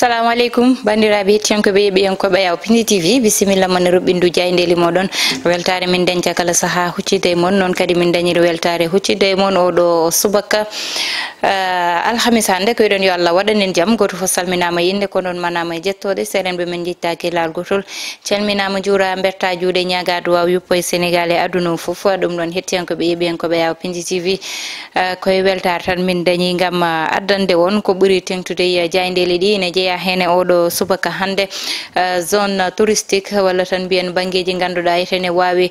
Assalamu alaikum bandiraɓe hettiyankoɓe yeɓiyankoɓe Yaw Pindi TV bisimilla mon ruɓɓindu jaydeli moɗon weltare min dañca kala saaha huccide mon noon kadi min dañiri weltare huccide mon oɗo subaka alhamis hande ko yiɗon yo Allah waɗanen jaam goto fof salminama yinde ko noon manama e jettode serenɓe men jittaki laal gotol calminama juura berta juuɗe ñaga duwaw yuppo e Sénégal e aduna fof ɗum ɗon hettiyankoɓe yeɓiyankoɓe Yaw Pindi TV koye weltare tan min dañi gam addande on ko ɓuuri tengtude jaydeli ɗi ne jeeya hene oɗo subaka hande zone touristique walla tan mbiyen banggueji ganduɗa etene wawi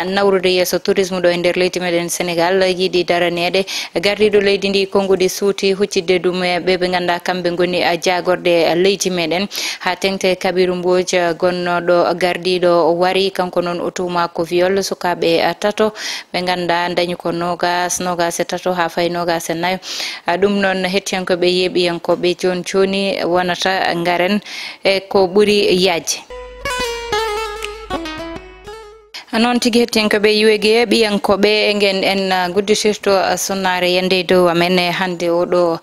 nawrude yesso tourisme ɗo e nder leydi meɗen Sénégal yiiɗi daranede gardiɗo leydi ndi konngudi suuti huccidde ɗum e ɓe ganduɗa kamɓe goni jagorde leydi meɗen ha tengte Kabiru Mbodj gonnoɗo gardiɗo wari kanko noon o tuma ko viol sukaɓe tato ɓe ganduɗa dañi ko nogas e tato ha fay nogas e nayo ɗum noon hettiyankoɓe yeeɓiyankoɓe joni joni wonata ngaren e ko ɓuuri yajje noon tigui hettiyankoɓe yuegue ɓiyankoɓe gen en gudditirto sonnare yende dow amen e hande oɗo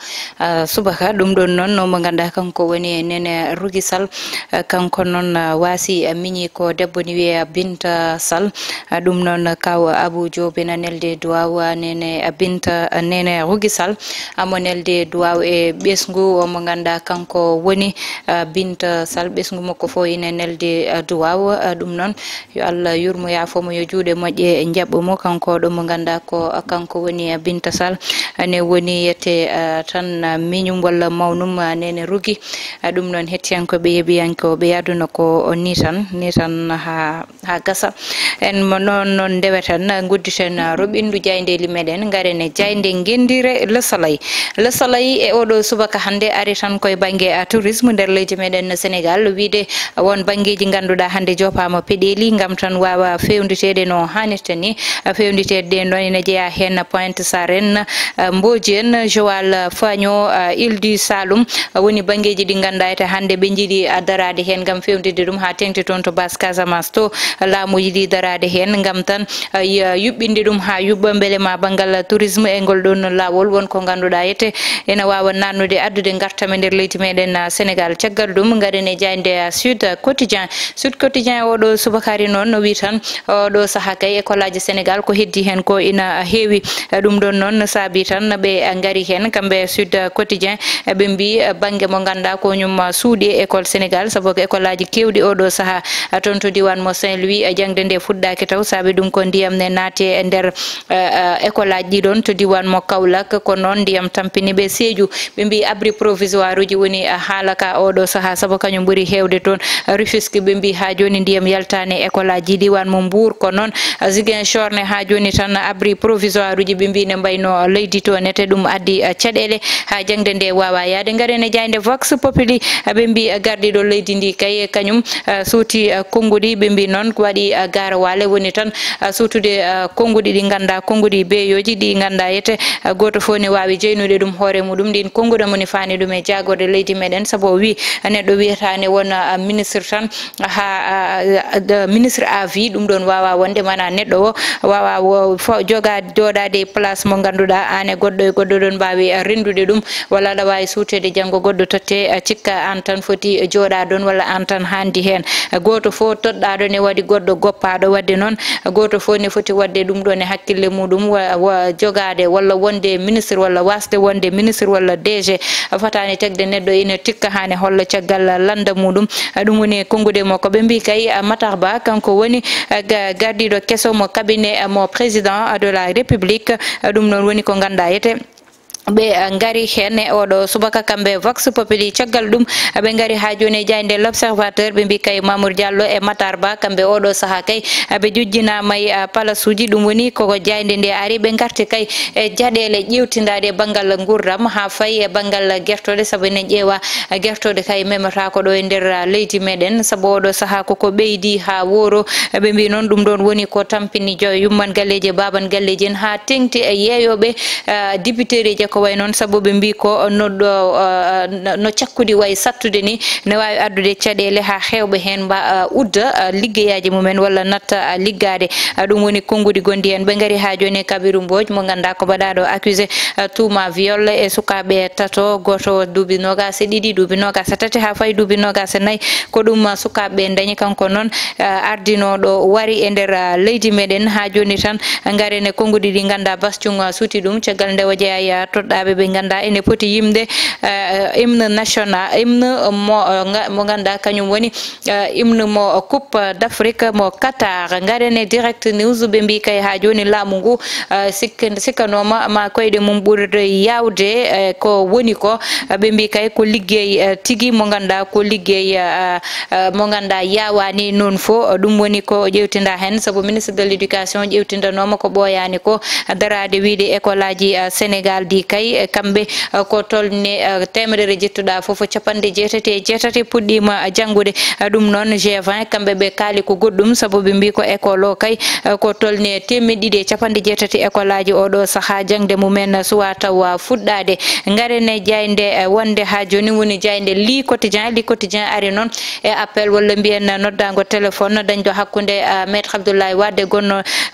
subaka ɗum ɗon noon no mo ganduɗa kanko woni Nene Rougui Sall kanko noon waasi miñi ko debbo ni wiye Binta Sall ɗum noon kaw Abou Diop ena nelde duwaw Nene Rougui Sall amo nelde duwaw e ɓesgu omo ganduɗa kanko woni Binta Sall ɓesgu makko fo ina nelde duwaw ɗum noon yo Allah yurmo fomo yo juuɗe moƴƴe jaɓɓo mo kanko ɗo mo ganduɗa ko kanko woni Binta Sall ne woni yette tan miñum walla mawnum Nene Rougui ɗum noon hettiyankoɓe yeeɓiyankoɓe aduna ko ni tan ha gasa en noon ndeweten gudditen roɓindu jaydeli meɗen garen e jayde gendire Le Soleil e oɗo subaka hande ari tan koye banggue tourisme nder leydi meɗen Sénégal wiide won banggueji ganduɗa hande jopama peɗeli gam tan wawa fewnditede no hannirta ni fewnditede ɗen ɗon ene jeeya hen Pointe Sarène Mbodji en Joal Fagno Île du Saloum woni banggueji ɗi ganduɗa ete hande ɓe jiiɗi darade hen gam fewndide ɗum ha tengti toon to basse Casamance to laamu yiiɗi darade hen gam tan yuɓɓinde ɗum ha yuɓɓa beele ma banggal tourisme e ngol ɗon lawol wonko ganduɗa ete ena wawa nannude addude gartama nder leydi meɗen Sénégal caggal ɗum gaɗen e jayde Sud Quotidien oɗo subakari noon no wi tan ɗo saaha kay école aji Sénégal ko heddi hen ko ina heewi ɗum ɗon noon saabi tan ɓe gari hen kamɓe Sud Quotidien ɓe mbi banggue mo ganduɗa ko ñum suuɗi école Sénégal saabu ko école aji kewɗi oɗo saaha toon to diwan mo Saint-Louis jangde nde fuɗɗaki taw saabi ɗum ko ndiyam ne naati e nder école aji ɗiɗon to diwan mo Kaolack ko noon ndiyam tampini ɓe Sédhiou ɓe mbi abri provisoire uji woni haalaka oɗo saaha saabu kañum ɓuuri hewde toon Rufisque ɓe mbi ha joni ndiyam yaltani école aji diwan mo Mbour ko noon Ziguinchor ne ha joni tan abri provisoire uji ɓe mbi ne mbayno leydi to nete ɗum addi caɗele ha jangde nde wawa yaade garen e jayde Vox Populi ɓe mbi gardiɗo leydi ndi kay kañum suuti konngudi ɓe mbi noon waɗi garawale woni tan suutude konngudi ɗi ganda konngudi beyoji ɗi ganda yete goto fof ne wawi jeynude ɗum hoore muɗum ɗin konngudi moni fani ɗum e jagorde leydi meɗen saabu o wi neɗɗo wiyatane wona ministre tan ha ministre à vie ɗum ɗon wawa wonde mana neɗɗo o wawa joɗade place mo ganduɗa an e goɗɗo ɗon mbawi rendude ɗum walla aɗa wawi suutede janggo goɗɗo totte cikka an tan foti joɗa ɗon walla an tan handi hen goto fof toɗɗa ɗon e waɗi goɗɗo goppaɗo wadde noon goto fof ne foti wadde ɗum ɗon e hakkille muɗum jogade walla wonde ministre walla wasde wonde ministre walla DG fatani tagde neɗɗo ina tikka hane holla caggal landa muɗum ɗum woni kongude mo ko ɓe mbi kay Matar Ba kanko woni gardiɗo kesso mo cabinet mo président de la république ɗum noon woni ko ganda yete ɓe ngari hen e oɗo subaka kamɓe Vox Populi caggal ɗum ɓe ngari ha joni e jayde L'Observateur ɓe mbi kay Mamour Diallo e Matar Ba kamɓe oɗo saaha kay ɓe jujjinama e palace uji ɗum woni koko jayde nde ari ɓe garti kay e jaɗele ƴewtidade banggal gurdam ha fayi e banggal guertode saabu enen ƴeewa guertode kay memata ko ɗo e nder leydi meɗen saabu oɗo saaha koko ɓeydi ha wooro ɓe mbi noon ɗum ɗon woni ko tampini yumman galleji baban galleji en ha tengti e yeeyoɓe député je ko way non sabu be mbi ko no cakkudi way sattude ni ne wawi addude caɗele ha hewɓe hen mba udda liggeyaji mumen walla natta liggade ɗum woni konngudi gondi hen ɓe gari ha joni Kabirou Mbodj mo ganduɗa ko mbaɗaɗo accusé tuuma viol e sukaɓe tato goto duuɓi nogas e ɗiɗi duuɓi nogas e tati ha fayi duuɓi nogas e nayyi ko ɗum sukaɓe dañi kanko noon ardinoɗo wari e nder leydi meɗen ha joni tan garen e konngudi ɗi ganda bascung suuti ɗum caggal nde o jeeya toɗɗaɓe ɓe ganda ene poti yimde hymne national hymne mo ganda kañum woni hymne mo coupe d'Afrique mo Qatar garen e direct news ɓe mbi kay ha joni laamu ngu sikkanoma ma koyɗe mum ɓurde yawde ko woni ko ɓe mbi kay ko liggey tigui mo ganda ko liggey mo ganda yawani noon fo ɗum woni ko ƴewtinda hen saabu ministre de l'éducation ƴewtindanoma ko ɓoyani ko darade wiide école aji Sénégal di kay kamɓe ko tolni temedere jettuɗa foof capanɗe jeetati puɗɗima janggude ɗum noon G20 kamɓe ɓe kaali ko goɗɗum saabu ɓe mbi ko école o kay ko tolni temedde ɗiɗi e capanɗe jeetati école aji oɗo saaha jangde mumen suwa taw fuɗɗade garene jayde wonde ha joni woni jayde li quotidien ari noon e appel walla mbiyen noddago téléphone dañɗo hakkude maître Abdoulaye Wade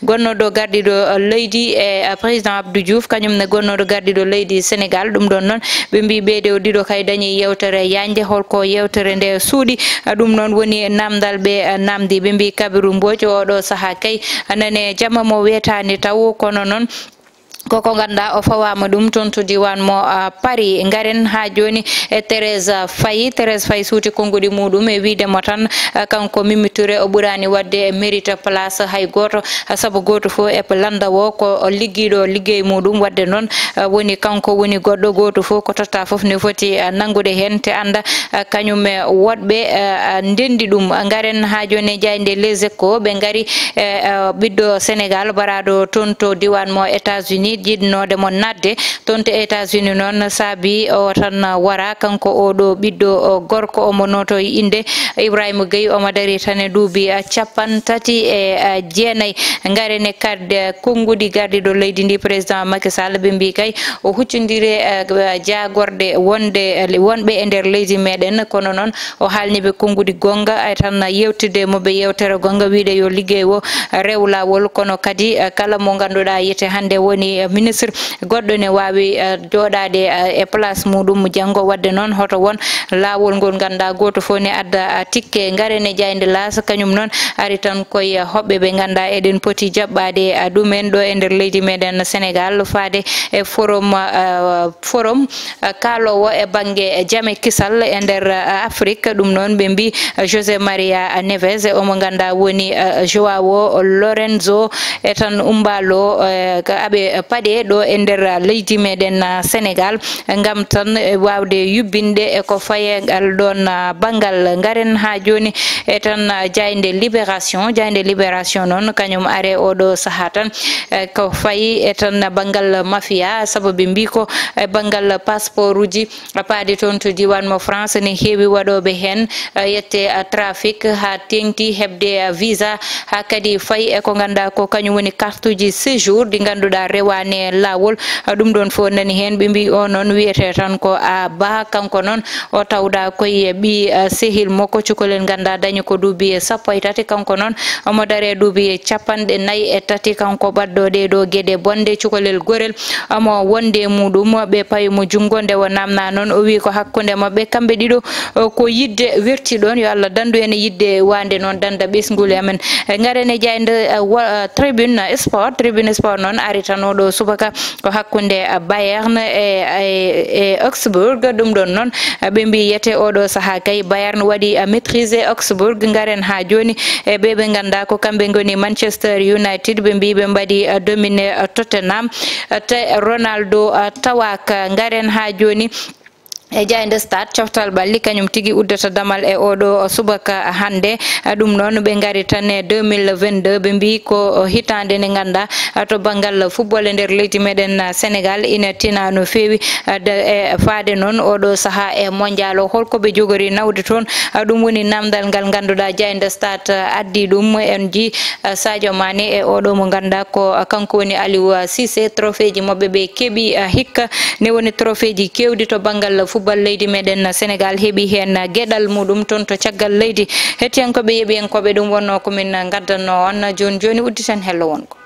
gonnoɗo gardiɗo leydi e président Abdou Diouf kañumne gonnoɗo gardiɗo leydi Sénégal ɗum ɗon noon ɓe mbi ɓeeɗo ɗiɗo kay dañi yewtere yanje holko yewtere nde suuɗi ɗum noon woni namdal ɓe namdi ɓe mbi Kabirou Mbodj oɗo saaha kay nane jamma mo wetani taw kono noon koko ganda o fawama ɗum toon to diwan mo Paris garen ha joni e Thérèse Faye suuti konngudi muɗum e widemo tan kanko Mimi Touré o ɓurani wadde mérite place hay goto saabu goto fo e landa wo ko ligguiɗo liggey muɗum wadde noon woni kanko woni goɗɗo goto fo ko totta foof ne foti nangude hen te anda kañum e woɗɓe ndendi ɗum garen ha joni jayde Les Échos ɓe gari ɓiɗɗo Sénégal baraɗo toon to diwan mo États-Unis jiɗnode mo nadde toon to États-Unis noon saabi o tan wara kanko oɗo ɓiɗɗo gorko omo noto inde Ibrahima Gueye omo dari tan e duuɓi 39 garene kadde konngudi gardiɗo leydi ndi président Macky Sall ɓe mbi kay o huccodire jagorde wonɓe e nder leydi meɗen kono noon o haalniɓe konngudi gonga ay tan yewtide moɓe yewtere gonga wiide yo liggey o rew lawol kono kadi kala mo ganduɗa yete hande woni ministre goɗɗo ne wawi joɗade e place muɗum janggo wadde noon hoto won lawol ngol ganda goto fo ne adda tikke garene jayde L'As kañum noon ari tan koye hoɓɓe ɓe ganda eɗen poti jaɓɓade ɗumen ɗo e nder leydi meɗen Sénégal faade e forum kalowo e banggue jaame kisal e nder Afrique ɗum noon ɓe mbi José Maria Neves omo ganda woni Joao Lorenzo e tan umbalo aɓe paɗe ɗo e nder leydi meɗen Sénégal gam tan wawde yubbinde e ko fayegal ɗon banggal garen ha joni e tan jayde libération noon kañum are oɗo saaha tan ko fayi e tan banggal mafia saabu ɓe mbi ko e banggal passeport uji paadi toon to diwan mo France ne heewi waɗoɓe hen yette trafic ha tengti hebde visa ha kadi fayi e ko ganda ko kañum woni carte uji séjour ɗi ganduɗa rewane lawol ɗum ɗon fo nani hen ɓe mbi o noon wiyete tan ko a ba kanko noon o tawda koye ɓi sehil makko cukalel ganda dañi ko duuɓi 13 kanko noon omo daare duuɓi 43 kanko ɓaddoɗe ɗo gueɗe bonde cukalel gorel omo wonde muɗum ɓe payi mo jungo nde o namna noon o wi ko hakkude mabɓe kamɓe ɗiɗo ko yidde werti ɗon yo Allah dandu en yidde wande noon danda ɓesgule amen garene jayde tribune sport noon ari tan oɗo subaka ko hakkude Bayern e Augsburg ɗum ɗon noon ɓe mbi yete oɗo saaha kay Bayern waɗi maîtriser Augsburg garen ha joni e ɓe ganda ko kamɓe goni Manchester United ɓe mbi ɓe mbaɗi dominer Tottenham te Ronaldo tawaka garen ha joni e Jayde Stade coftal balli kañum tigi uddata damal e oɗo subaka hande ɗum noon ɓe gari tan e 2022 ɓe mbi ko hitande nde ganda to banggal football e nder leydi meɗen Sénégal ina tina no fewi e faade noon oɗo saaha e mondial o holko ɓe jogori nawde toon ɗum woni namdal ngal ganduɗa Jayde Stade addi ɗum en ji Sadio Mané e oɗo mo ganda ko kanko woni Aliou Cissé trophée ji mabɓe ɓe keeɓi hikka ne woni trophée ji kewɗi to banggal football leydi meɗen Sénégal heeɓi hen gueɗal muɗum toon to caggal leydi hettiyankoɓe yeeɓiyankoɓe ɗum wonno komin gaddanno on joni joni udditen hello wonko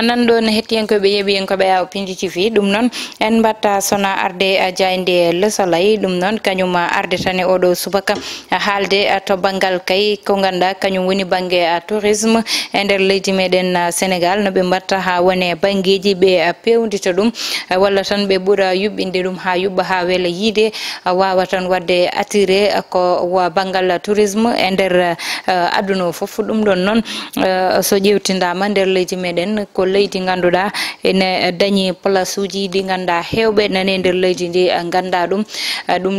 nan ɗon hettiyankoɓe yeeɓiyankoɓe aw Pinji TV ɗum noon en mbatta sona arde Jayde Le Soleil ɗum noon kañum arde tan e oɗo subaka haalde to banggal kay ko ganda kañum woni banggue tourisme e nder leydi meɗen Sénégal no ɓe mbatta ha wone banggueji ɓe pewdita ɗum walla tan ɓe ɓuura yuɓɓinde ɗum ha yuɓɓa ha weela yiide wawa tan wadde attiré ko banggal tourisme e nder aduna o foof ɗum ɗon noon so ƴewtidama nder leydi meɗen ko leydi ganduɗa ene dañi place uji ɗi ganda hewɓe nane nder leydi ndi ganda ɗum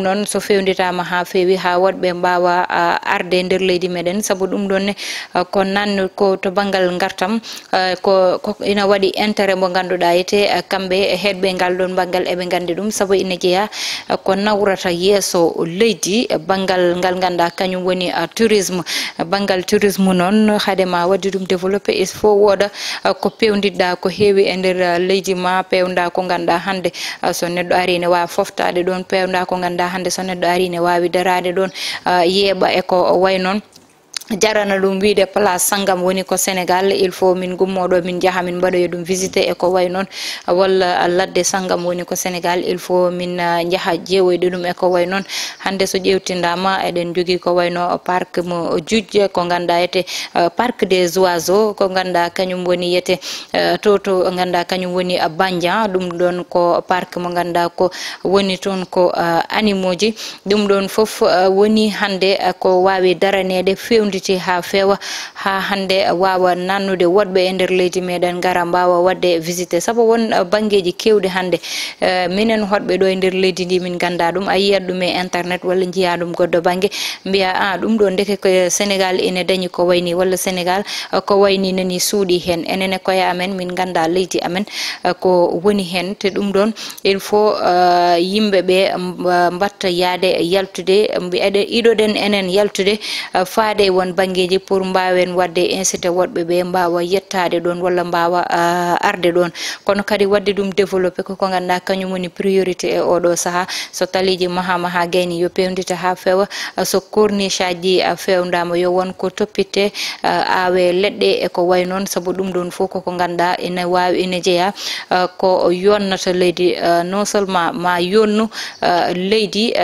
noon so fewditama ha fewi ha woɗɓe mbawa arde nder leydi meɗen saabu ɗum ɗonne ko nan ko to banggal gartam ko ina waɗi intérêt mo ganduɗa yete kamɓe heɗɓe ngal ɗon banggal eɓe gandi ɗum saabu ina jeeya ko nawrata yeeso leydi banggal ngal ganda kañum woni tourisme banggal tourisme noon haadema wadde ɗum développé il faut woda ko pewdidɗa ko heewi e nder leydi ma pewda ko ganda hande so neɗɗo ari ne wawi foftade ɗon pewda ko ganda hande so neɗɗo ari ne wawi darade ɗon yeeɓa e ko way noon jarana ɗum wiide place sangam woni ko Sénégal il faut min gummoɗo min jaaha min mbaɗoya ɗum visité e ko way noon walla ladde sangam woni ko Sénégal il faut min jaaha jeewoyde ɗum e ko way noon hande so ƴewtindama eɗen jogui ko wayno parc mo Djoudje ko ganda yete parc des oiseaux ko ganda kañum woni yete to ganda kañum woni Bandian ɗum ɗon ko parc mo ganda ko woni toon ko animaux ji ɗum ɗon foof woni hande ko wawi daranede fewdi ha fewa ha hande wawa nannude woɗɓe e nder leydi meɗen gara mbawa wadde visité saabu won banggueji kewɗi hande minen hoɗɓe ɗo e nder leydi ndi min ganda ɗum a yiyat ɗum e internet walla jiiya ɗum goddo banggue mbiya ɗum ɗo ndeke ko Sénégal ene dañi ko wayni walla Sénégal ko wayni nani suuɗi hen enene koye amen min ganda leydi amen ko woni hen te ɗum ɗon il faut yimɓeɓe mbatta yaade yaltude iɗoɗen enen yaltude faade won banggueji pour mbawen wadde incité woɗɓe ɓe mbawa yettade ɗon walla mbawa arde ɗon kono kadi wadde ɗum développé koko ganduɗa kañum woni priorité e oɗo saaha so taliji mahama ha gayni yo pewdita ha fewa so corniche aji fewdama yo won ko toppite awe leɗɗe e ko way noon saabu ɗum ɗon fof koko ganduɗa ina wawi ina jeeya ko yonnata leydi non seulement ma yonnu leydi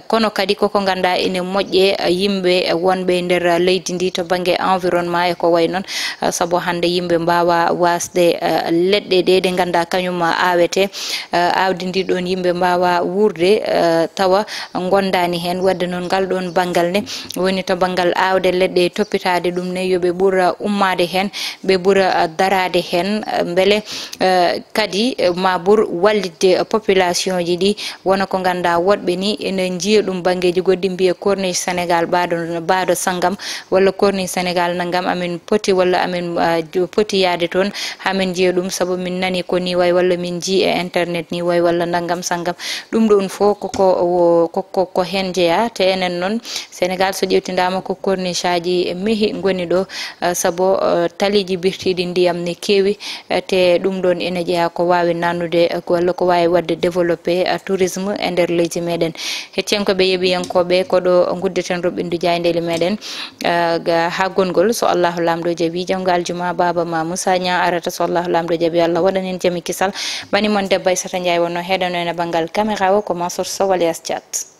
kono kadi koko ganduɗa ine moƴƴe yimɓe wonɓe nder leydi ndi to banggue environnement e ko way noon saabu hande yimɓe mbawa wasde leɗɗe ɗe ganda kañum awete awdi ndi ɗon yimɓe mbawa wurde tawa gondani hen wadde noon ngal ɗon banggal ne woni to banggal awde leɗɗe toppitade ɗum ne yoɓe ɓuura ummade hen ɓe ɓuura darade hen beele kadi ma ɓuur wallidde population ji ɗi wona ko ganda woɗɓe ni ene jiiya ɗum banggueji goɗɗi mbiya corniche Sénégal baɗo sangam walla corniche Sénégal nangam amin poti walla amin poti yaade toon hamin jiiya ɗum saabu min nani ko ni way walla min jii e internet ni way walla nangam sangam ɗum ɗon fof ko hen jeeya te enen noon Sénégal so ƴewtidama ko corniche aji mehi goni ɗo saabu taliji birtiɗi ndiyam ne kewi te ɗum ɗon ene jeeya ko wawi nannude walla ko wawi wadde développé tourisme e nder leydi meɗen hettiyankoɓe yeeɓiyankoɓe koɗo guddeten roɓindu Jayndeli meɗen ha gongol so Allahu lamɗo jaaɓi janggo aljuma baba ma Moussa Nia arata so Allahu lamɗo jaaɓi Allah waɗanen jami kisal bani mon debbo Aissata Ndiaye wonno heɗano ene banggal caméra o ko Mansour Sow alias Thiat